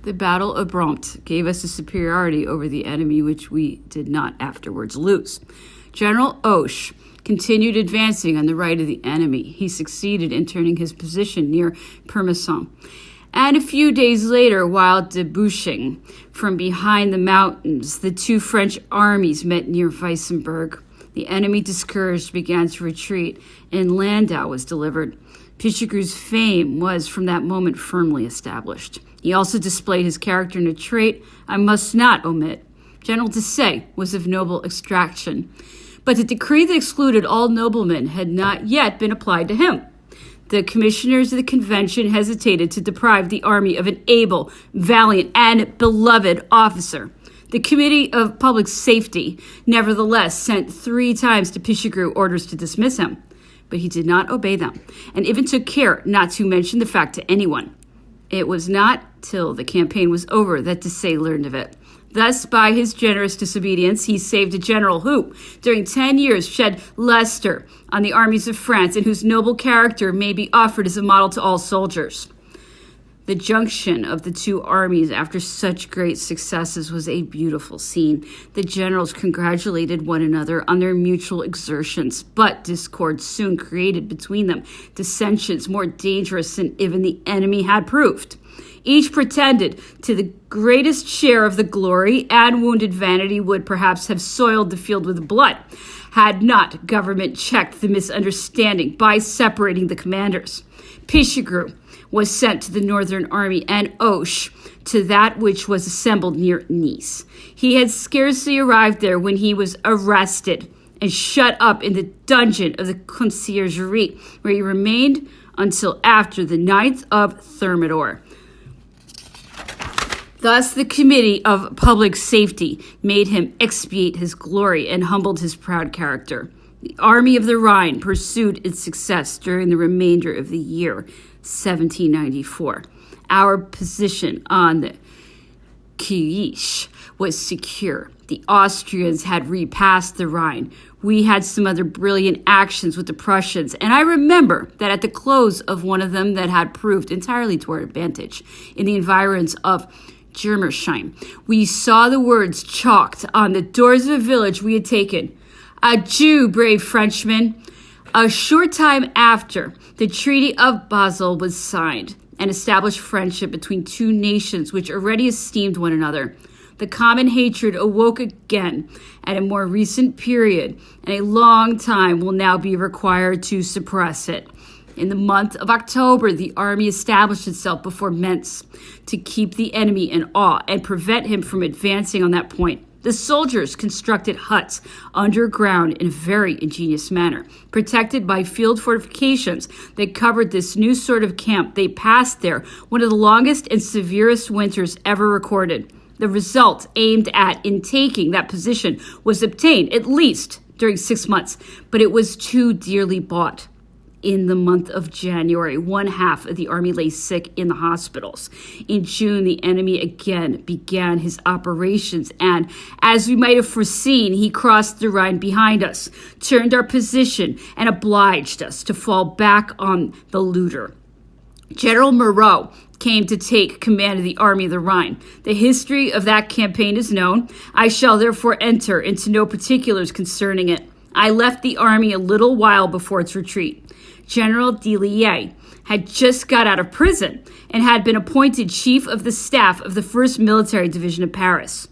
The Battle of Bront gave us a superiority over the enemy which we did not afterwards lose. General Oche continued advancing on the right of the enemy. He succeeded in turning his position near Permesson. And a few days later, while debouching from behind the mountains, the two French armies met near Weissenberg. The enemy, discouraged, began to retreat, and Landau was delivered. Pichegru's fame was from that moment firmly established. He also displayed his character in a trait I must not omit. General Desaix was of noble extraction, but the decree that excluded all noblemen had not yet been applied to him. The commissioners of the convention hesitated to deprive the army of an able, valiant, and beloved officer. The Committee of Public Safety, nevertheless, sent 3 times to Pichegru orders to dismiss him, but he did not obey them, and even took care not to mention the fact to anyone. It was not till the campaign was over that Desaix learned of it. Thus, by his generous disobedience, he saved a general who, during 10 years, shed luster on the armies of France, and whose noble character may be offered as a model to all soldiers. The junction of the two armies after such great successes was a beautiful scene. The generals congratulated one another on their mutual exertions, but discord soon created between them dissensions more dangerous than even the enemy had proved. Each pretended to the greatest share of the glory, and wounded vanity would perhaps have soiled the field with blood, had not government checked the misunderstanding by separating the commanders. Pichegru was sent to the northern army, and Oche to that which was assembled near Nice. He had scarcely arrived there when he was arrested and shut up in the dungeon of the Conciergerie, where he remained until after the 9th of Thermidor. Thus, the Committee of Public Safety made him expiate his glory and humbled his proud character. The Army of the Rhine pursued its success during the remainder of the year 1794. Our position on the Queiche was secure. The Austrians had repassed the Rhine. We had some other brilliant actions with the Prussians, and I remember that at the close of one of them that had proved entirely to our advantage, in the environs of Germersheim, we saw the words chalked on the doors of a village we had taken: "Adieu, brave Frenchmen." A short time after, the Treaty of Basel was signed and established friendship between two nations which already esteemed one another. The common hatred awoke again at a more recent period, and a long time will now be required to suppress it. In the month of October, the army established itself before Mentz to keep the enemy in awe and prevent him from advancing on that point. The soldiers constructed huts underground in a very ingenious manner. Protected by field fortifications that covered this new sort of camp, they passed there one of the longest and severest winters ever recorded. The result aimed at in taking that position was obtained, at least during 6 months, but it was too dearly bought. In the month of January, 1/2 of the army lay sick in the hospitals. In June, the enemy again began his operations, and, as we might have foreseen, he crossed the Rhine behind us, turned our position, and obliged us to fall back on the Lutter. General Moreau came to take command of the Army of the Rhine. The history of that campaign is known. I shall therefore enter into no particulars concerning it. I left the army a little while before its retreat. General Delisle had just got out of prison and had been appointed chief of the staff of the 1st Military Division of Paris.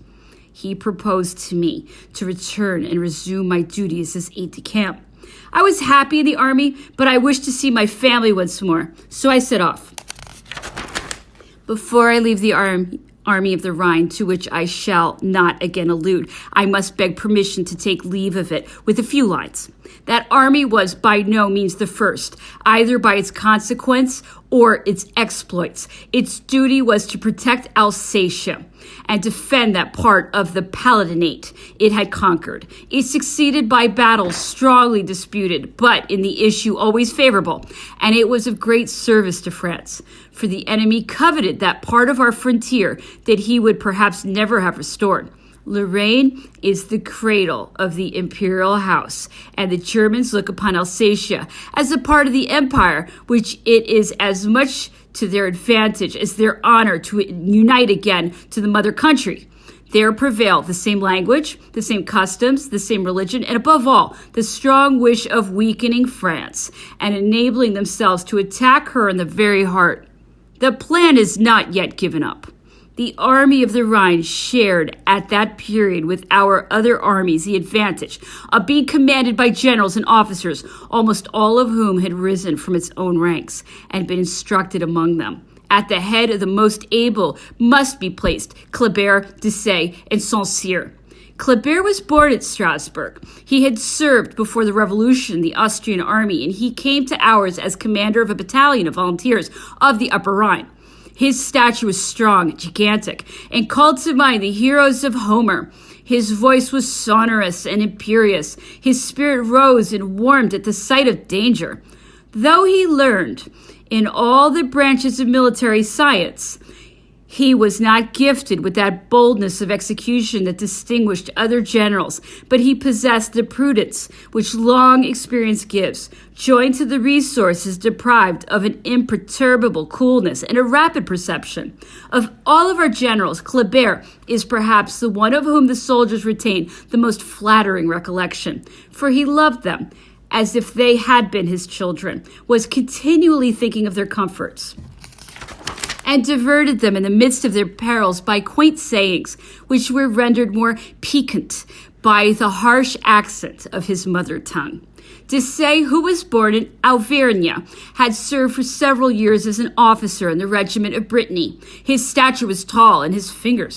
He proposed to me to return and resume my duties as aide-de-camp. I was happy in the army, but I wished to see my family once more, so I set off. Before I leave the Army of the Rhine, to which I shall not again allude, I must beg permission to take leave of it with a few lines. That army was by no means the first, either by its consequence or its exploits. Its duty was to protect Alsatia and defend that part of the Palatinate it had conquered. It succeeded by battles strongly disputed, but in the issue always favorable, and it was of great service to France, for the enemy coveted that part of our frontier that he would perhaps never have restored. Lorraine is the cradle of the imperial house, and the Germans look upon Alsatia as a part of the empire which it is as much to their advantage as their honor to unite again to the mother country. There prevail the same language, the same customs, the same religion, and above all, the strong wish of weakening France and enabling themselves to attack her in the very heart. The plan is not yet given up. The army of the Rhine shared at that period with our other armies the advantage of being commanded by generals and officers, almost all of whom had risen from its own ranks and been instructed among them. At the head of the most able must be placed Kléber, Desaix, and Saint-Cyr. Kléber was born at Strasbourg. He had served before the Revolution in the Austrian army, and he came to ours as commander of a battalion of volunteers of the Upper Rhine. His stature was strong, gigantic, and called to mind the heroes of Homer. His voice was sonorous and imperious. His spirit rose and warmed at the sight of danger. Though he learned in all the branches of military science, he was not gifted with that boldness of execution that distinguished other generals, but he possessed the prudence which long experience gives, joined to the resources deprived of an imperturbable coolness and a rapid perception. Of all of our generals, Kléber is perhaps the one of whom the soldiers retain the most flattering recollection, for he loved them as if they had been his children, was continually thinking of their comforts, and diverted them in the midst of their perils by quaint sayings, which were rendered more piquant by the harsh accent of his mother tongue. Desaix, who was born in Auvergne, had served for several years as an officer in the regiment of Brittany. His stature was tall and his figure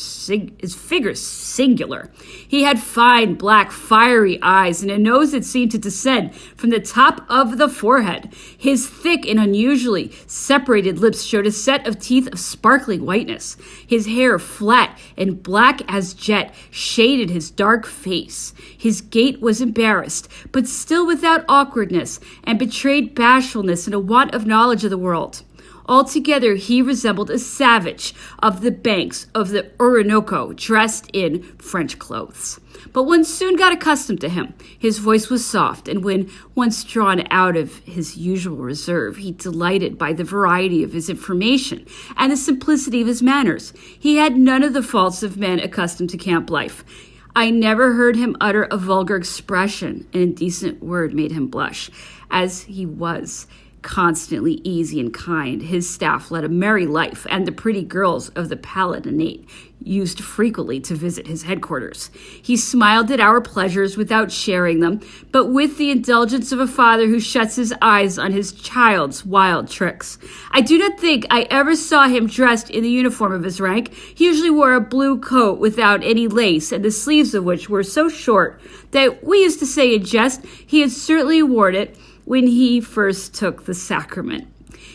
singular. He had fine, black, fiery eyes and a nose that seemed to descend from the top of the forehead. His thick and unusually separated lips showed a set of teeth of sparkling whiteness. His hair, flat and black as jet, shaded his dark face. His gait was embarrassed, but still without awkwardness, and betrayed bashfulness and a want of knowledge of the world. Altogether, he resembled a savage of the banks of the Orinoco, dressed in French clothes. But one soon got accustomed to him. His voice was soft, and when once drawn out of his usual reserve, he delighted by the variety of his information and the simplicity of his manners. He had none of the faults of men accustomed to camp life. I never heard him utter a vulgar expression. An indecent word made him blush. As he was constantly easy and kind, his staff led a merry life, and the pretty girls of the Palatinate used frequently to visit his headquarters. He smiled at our pleasures without sharing them, but with the indulgence of a father who shuts his eyes on his child's wild tricks. I do not think I ever saw him dressed in the uniform of his rank. He usually wore a blue coat without any lace, and the sleeves of which were so short that we used to say in jest he had certainly worn it when he first took the sacrament.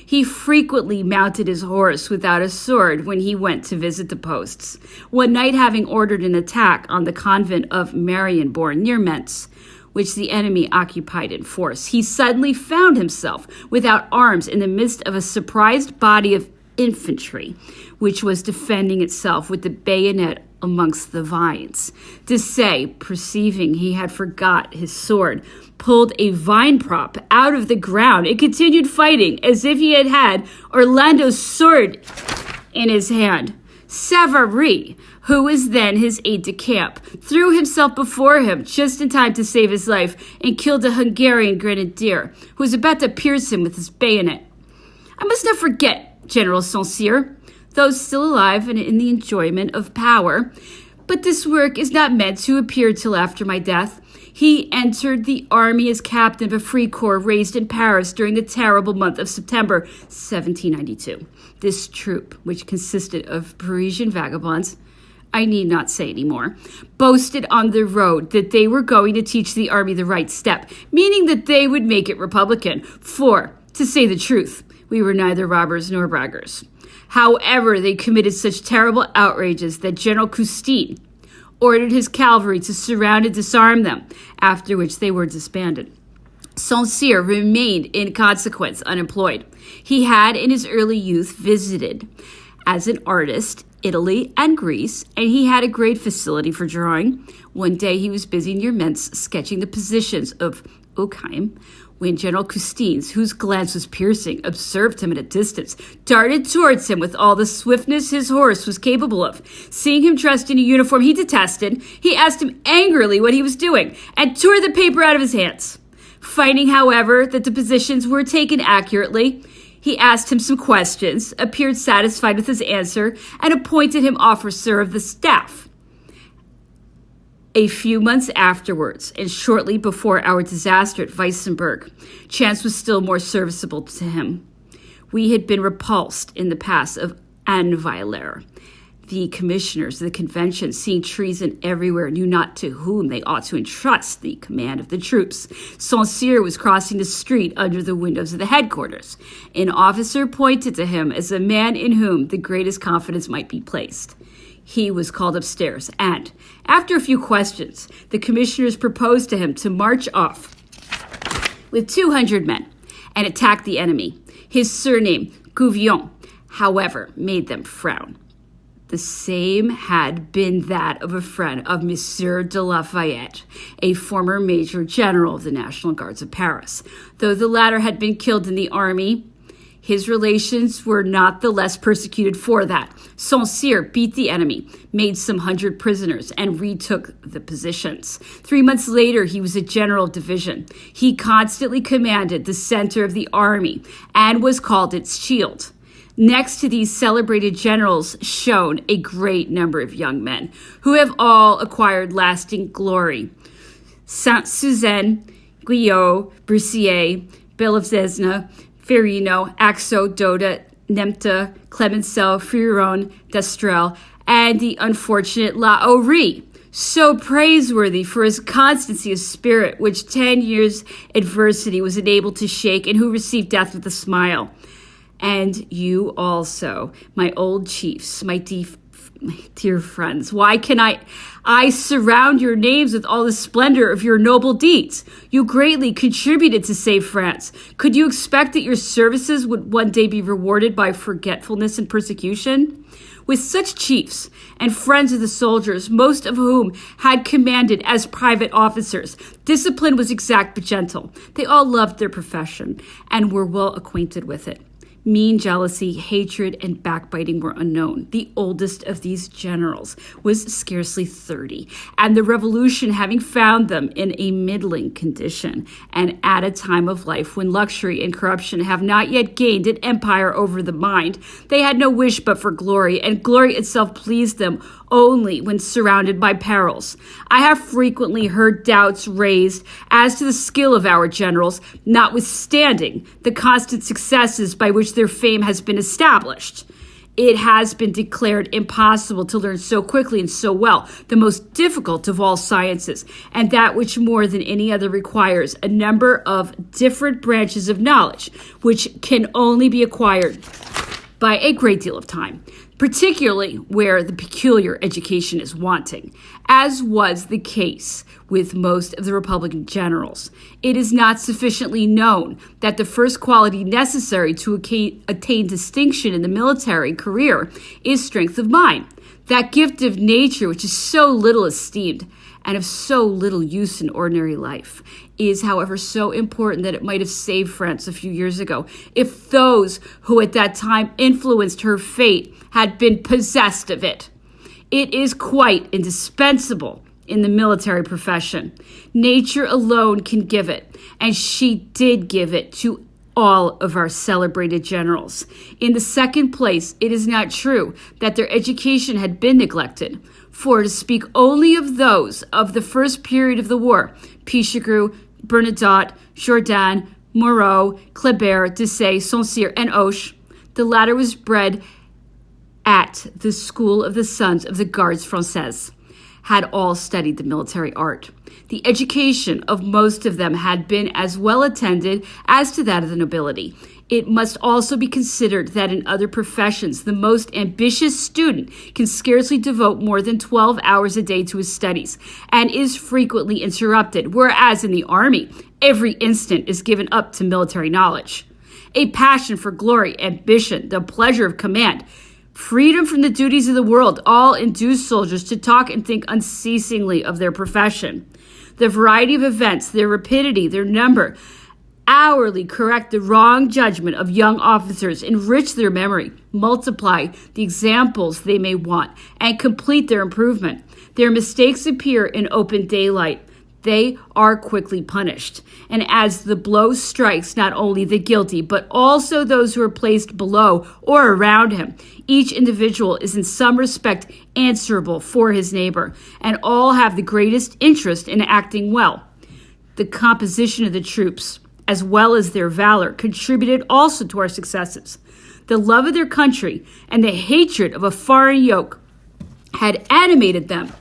He frequently mounted his horse without a sword when he went to visit the posts. One night, having ordered an attack on the convent of Marienborn near Mentz, which the enemy occupied in force, he suddenly found himself without arms in the midst of a surprised body of infantry, which was defending itself with the bayonet amongst the vines. Desaix, perceiving he had forgot his sword, pulled a vine prop out of the ground and continued fighting as if he had Orlando's sword in his hand. Savary, who was then his aide-de-camp, threw himself before him just in time to save his life and killed a Hungarian grenadier who was about to pierce him with his bayonet. I must not forget General Saint-Cyr, though still alive and in the enjoyment of power, but this work is not meant to appear till after my death. He entered the army as captain of a free corps raised in Paris during the terrible month of September 1792. This troop, which consisted of Parisian vagabonds, I need not say any more, boasted on the road that they were going to teach the army the right step, meaning that they would make it Republican, for, to say the truth, we were neither robbers nor braggers. However, they committed such terrible outrages that General Custine ordered his cavalry to surround and disarm them, after which they were disbanded. Saint-Cyr remained, in consequence, unemployed. He had, in his early youth, visited, as an artist, Italy and Greece, and he had a great facility for drawing. One day he was busy near Mentz sketching the positions of Ockheim When General Custines, whose glance was piercing, observed him at a distance, darted towards him with all the swiftness his horse was capable of. Seeing him dressed in a uniform he detested, he asked him angrily what he was doing and tore the paper out of his hands. Finding, however, that the positions were taken accurately, he asked him some questions, appeared satisfied with his answer, and appointed him officer of the staff. A few months afterwards, and shortly before our disaster at Weissenberg, chance was still more serviceable to him. We had been repulsed in the pass of Annweiler. The commissioners of the convention, seeing treason everywhere, knew not to whom they ought to entrust the command of the troops. Saint-Cyr was crossing the street under the windows of the headquarters. An officer pointed to him as a man in whom the greatest confidence might be placed. He was called upstairs, and, after a few questions, the commissioners proposed to him to march off with 200 men and attack the enemy. His surname, Gouvion, however, made them frown. The same had been that of a friend of Monsieur de Lafayette, a former major general of the National Guards of Paris. Though the latter had been killed in the army, his relations were not the less persecuted for that. Saint-Cyr beat the enemy, made some 100 prisoners, and retook the positions. 3 months later, he was a general of division. He constantly commanded the center of the army and was called its shield. Next to these celebrated generals shone a great number of young men who have all acquired lasting glory. Saint-Suzanne, Guyot, Brussier, Belezesne, Ferrino, Axo, Doda, Nemta, Clemenceau, Friron, Destrel, and the unfortunate La Hourie, so praiseworthy for his constancy of spirit, which 10 years' adversity was unable to shake, and who received death with a smile. And you also, my old chiefs, my dear friends, why can I surround your names with all the splendor of your noble deeds? You greatly contributed to save France. Could you expect that your services would one day be rewarded by forgetfulness and persecution? With such chiefs and friends of the soldiers, most of whom had commanded as private officers, discipline was exact but gentle. They all loved their profession and were well acquainted with it. Mean jealousy, hatred, and backbiting were unknown. The oldest of these generals was scarcely 30, and the revolution having found them in a middling condition, and at a time of life when luxury and corruption have not yet gained an empire over the mind, they had no wish but for glory, and glory itself pleased them only when surrounded by perils. I have frequently heard doubts raised as to the skill of our generals, notwithstanding the constant successes by which their fame has been established. It has been declared impossible to learn so quickly and so well the most difficult of all sciences, and that which more than any other requires a number of different branches of knowledge, which can only be acquired by a great deal of time, particularly where the peculiar education is wanting, as was the case with most of the Republican generals. It is not sufficiently known that the first quality necessary to attain distinction in the military career is strength of mind, that gift of nature which is so little esteemed and of so little use in ordinary life, is, however, so important that it might have saved France a few years ago if those who at that time influenced her fate had been possessed of it. It is quite indispensable in the military profession. Nature alone can give it, and she did give it to all of our celebrated generals. In the second place, it is not true that their education had been neglected. For to speak only of those of the first period of the war, Pichegru, Bernadotte, Jourdan, Moreau, Kléber, Desaix, Saint-Cyr, and Hoche, the latter was bred at the school of the sons of the Gardes Françaises, had all studied the military art. The education of most of them had been as well attended as to that of the nobility. It must also be considered that in other professions, the most ambitious student can scarcely devote more than 12 hours a day to his studies and is frequently interrupted, whereas in the army, every instant is given up to military knowledge. A passion for glory, ambition, the pleasure of command, freedom from the duties of the world, all induce soldiers to talk and think unceasingly of their profession. The variety of events, their rapidity, their number, hourly correct the wrong judgment of young officers, enrich their memory, multiply the examples they may want, and complete their improvement. Their mistakes appear in open daylight. They are quickly punished. And as the blow strikes not only the guilty, but also those who are placed below or around him, each individual is in some respect answerable for his neighbor, and all have the greatest interest in acting well. The composition of the troops, as well as their valor, contributed also to our successes. The love of their country and the hatred of a foreign yoke had animated them,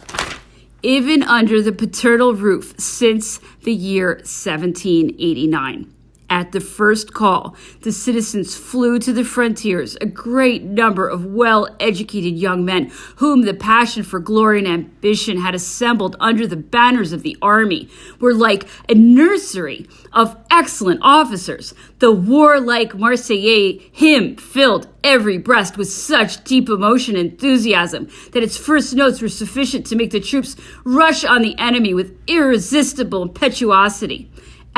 even under the paternal roof, since the year 1789. At the first call, the citizens flew to the frontiers, a great number of well-educated young men whom the passion for glory and ambition had assembled under the banners of the army were like a nursery of excellent officers. The warlike Marseillaise hymn filled every breast with such deep emotion and enthusiasm that its first notes were sufficient to make the troops rush on the enemy with irresistible impetuosity.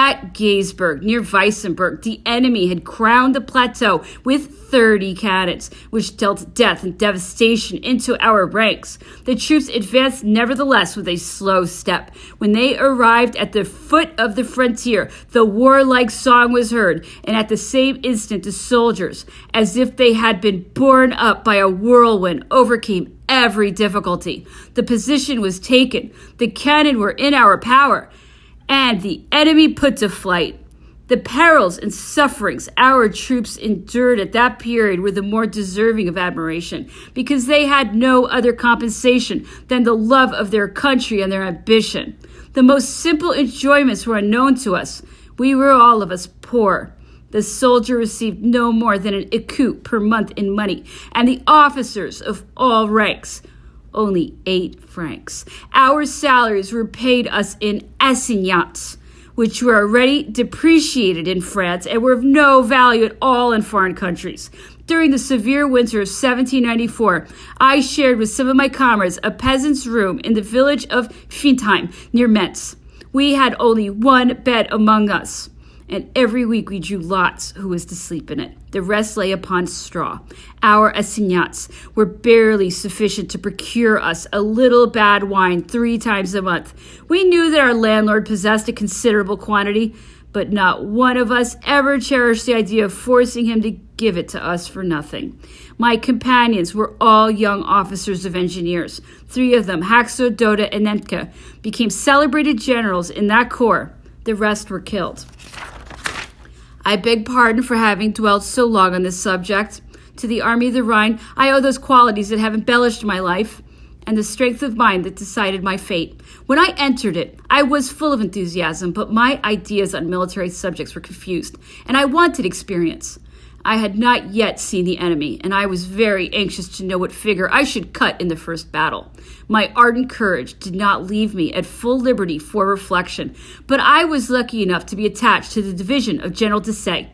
At Geesburg, near Weissenberg, the enemy had crowned the plateau with 30 cannons, which dealt death and devastation into our ranks. The troops advanced nevertheless with a slow step. When they arrived at the foot of the frontier, the warlike song was heard, and at the same instant the soldiers, as if they had been borne up by a whirlwind, overcame every difficulty. The position was taken. The cannon were in our power, and the enemy put to flight. The perils and sufferings our troops endured at that period were the more deserving of admiration, because they had no other compensation than the love of their country and their ambition. The most simple enjoyments were unknown to us. We were all of us poor. The soldier received no more than an écu per month in money, and the officers of all ranks only 8 francs. Our salaries were paid us in assignats, which were already depreciated in France and were of no value at all in foreign countries. During the severe winter of 1794, I shared with some of my comrades a peasant's room in the village of Fintheim, near Metz. We had only one bed among us, and every week we drew lots who was to sleep in it. The rest lay upon straw. Our assignats were barely sufficient to procure us a little bad wine 3 times a month. We knew that our landlord possessed a considerable quantity, but not one of us ever cherished the idea of forcing him to give it to us for nothing. My companions were all young officers of engineers. 3 of them, Haxo, Doda, and Nemke, became celebrated generals in that corps. The rest were killed. I beg pardon for having dwelt so long on this subject. To the Army of the Rhine, I owe those qualities that have embellished my life and the strength of mind that decided my fate. When I entered it, I was full of enthusiasm, but my ideas on military subjects were confused, and I wanted experience. I had not yet seen the enemy, and I was very anxious to know what figure I should cut in the first battle. My ardent courage did not leave me at full liberty for reflection, but I was lucky enough to be attached to the division of General Desaix.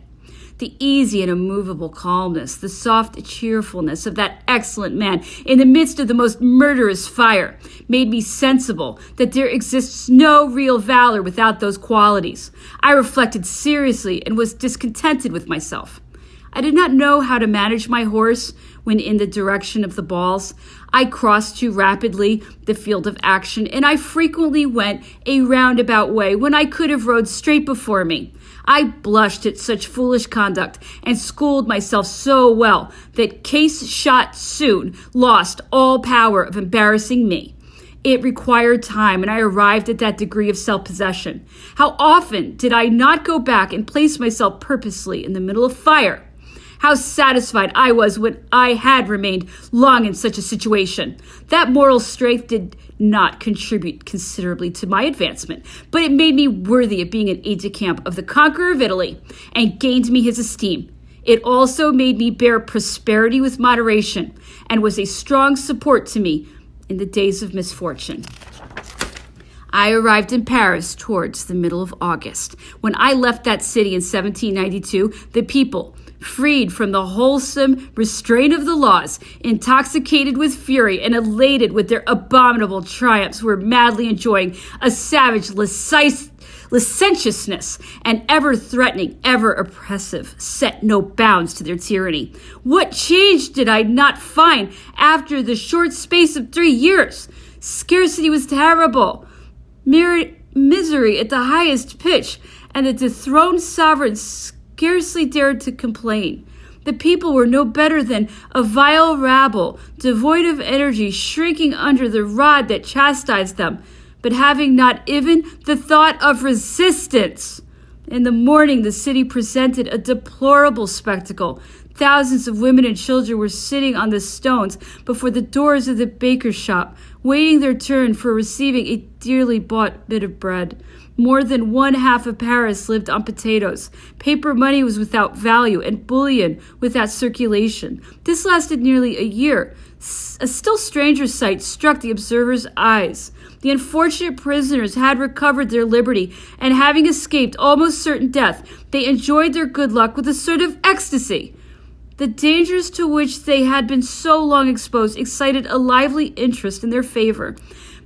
The easy and immovable calmness, the soft cheerfulness of that excellent man in the midst of the most murderous fire made me sensible that there exists no real valor without those qualities. I reflected seriously and was discontented with myself. I did not know how to manage my horse when in the direction of the balls. I crossed too rapidly the field of action, and I frequently went a roundabout way when I could have rode straight before me. I blushed at such foolish conduct and schooled myself so well that case shot soon lost all power of embarrassing me. It required time, and I arrived at that degree of self-possession. How often did I not go back and place myself purposely in the middle of fire? How satisfied I was when I had remained long in such a situation. That moral strength did not contribute considerably to my advancement, but it made me worthy of being an aide-de-camp of the conqueror of Italy and gained me his esteem. It also made me bear prosperity with moderation and was a strong support to me in the days of misfortune. I arrived in Paris towards the middle of August. When I left that city in 1792, the people, freed from the wholesome restraint of the laws, intoxicated with fury and elated with their abominable triumphs, were madly enjoying a savage licentiousness, and ever-threatening, ever-oppressive, set no bounds to their tyranny. What change did I not find after the short space of 3 years? Scarcity was terrible, misery at the highest pitch, and the dethroned sovereign scarcely dared to complain. The people were no better than a vile rabble, devoid of energy, shrinking under the rod that chastised them, but having not even the thought of resistance. In the morning, the city presented a deplorable spectacle. Thousands of women and children were sitting on the stones before the doors of the baker's shop, waiting their turn for receiving a dearly bought bit of bread. More than 1/2 of Paris lived on potatoes. Paper money was without value and bullion without circulation. This lasted nearly a year. A still stranger sight struck the observer's eyes. The unfortunate prisoners had recovered their liberty, and having escaped almost certain death, they enjoyed their good luck with a sort of ecstasy. The dangers to which they had been so long exposed excited a lively interest in their favor.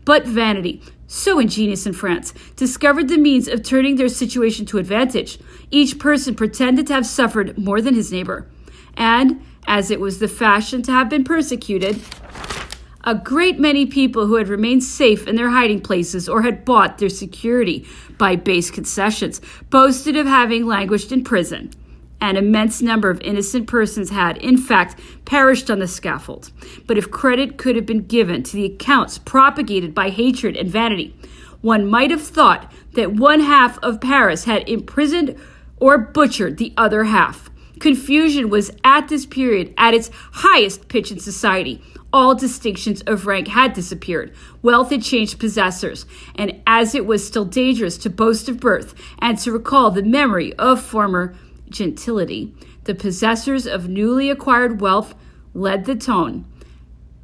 But vanity, so ingenious in France, discovered the means of turning their situation to advantage. Each person pretended to have suffered more than his neighbor. And, as it was the fashion to have been persecuted, a great many people who had remained safe in their hiding places or had bought their security by base concessions boasted of having languished in prison. An immense number of innocent persons had, in fact, perished on the scaffold. But if credit could have been given to the accounts propagated by hatred and vanity, one might have thought that 1/2 of Paris had imprisoned or butchered the other half. Confusion was at this period at its highest pitch in society. All distinctions of rank had disappeared. Wealth had changed possessors, and as it was still dangerous to boast of birth and to recall the memory of former gentility, the possessors of newly acquired wealth led the tone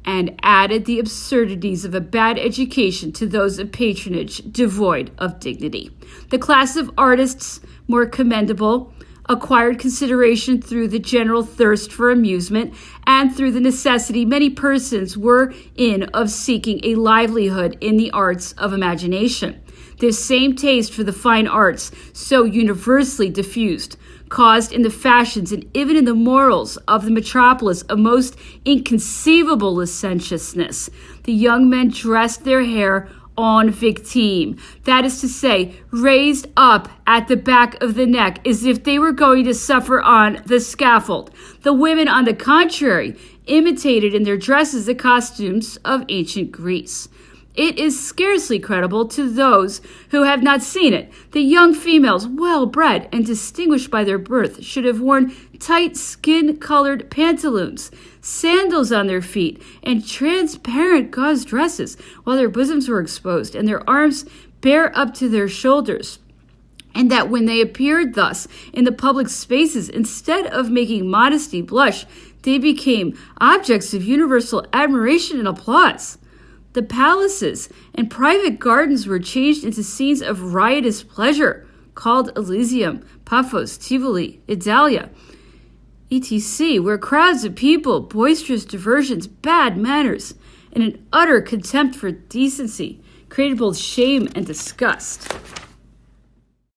and added the absurdities of a bad education to those of patronage devoid of dignity. The class of artists, more commendable, acquired consideration through the general thirst for amusement and through the necessity many persons were in of seeking a livelihood in the arts of imagination. This same taste for the fine arts, so universally diffused, caused in the fashions and even in the morals of the metropolis a most inconceivable licentiousness. The young men dressed their hair en victime, that is to say, raised up at the back of the neck as if they were going to suffer on the scaffold. The women, on the contrary, imitated in their dresses the costumes of ancient Greece. It is scarcely credible to those who have not seen it that young females, well bred and distinguished by their birth, should have worn tight skin-colored pantaloons, sandals on their feet, and transparent gauze dresses, while their bosoms were exposed and their arms bare up to their shoulders. And that when they appeared thus in the public spaces, instead of making modesty blush, they became objects of universal admiration and applause. The palaces and private gardens were changed into scenes of riotous pleasure, called Elysium, Paphos, Tivoli, Idalia, etc., where crowds of people, boisterous diversions, bad manners, and an utter contempt for decency created both shame and disgust.